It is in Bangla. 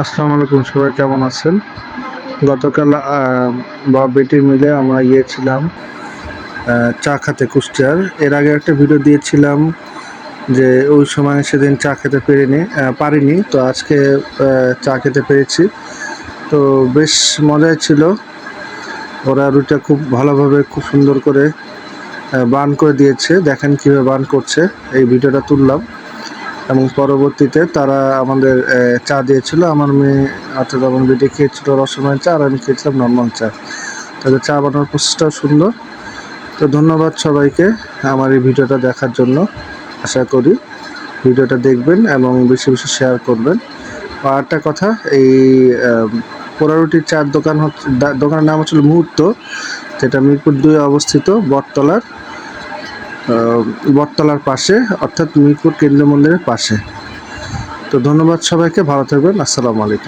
আসসালামু আলাইকুম, সবাই কেমন আছেন? গতকাল বাবা বেটি মিলে আমরা গিয়েছিলাম চা খেতে কুষ্টিয়ার। এর আগে একটা ভিডিও দিয়েছিলাম যে ওই সময় সেদিন চা খেতে পারিনি, তো আজকে চা খেতে পেরেছি। তো বেশ মজাই ছিল। ওরা রুটিটা খুব ভালোভাবে খুব সুন্দর করে বার্ন করে দিয়েছে। দেখেন কীভাবে বার্ন করছে, এই ভিডিওটা তুললাম। এবং পরবর্তীতে তারা আমাদের চা দিয়েছিল। আমার মেয়ে অর্থাৎ আমার বেটি খেয়েছিল রসময় চা, আর আমি খেয়েছিলাম নর্মাল চা। তাদের চা বানানোর প্রসেসটাও সুন্দর। তো ধন্যবাদ সবাইকে আমার এই ভিডিওটা দেখার জন্য। আশা করি ভিডিওটা দেখবেন এবং বেশি বেশি শেয়ার করবেন। আর একটা কথা, এই পোড়ারুটির চার দোকানের নাম হচ্ছিল মুহূর্ত, যেটা মিরপুর 2 অবস্থিত, বটতলার পাশে, অর্থাৎ মিরপুর কেন্দ্রীয় মন্দিরের পাশে। তো ধন্যবাদ সবাইকে, ভালো থাকবেন। আসসালামু আলাইকুম।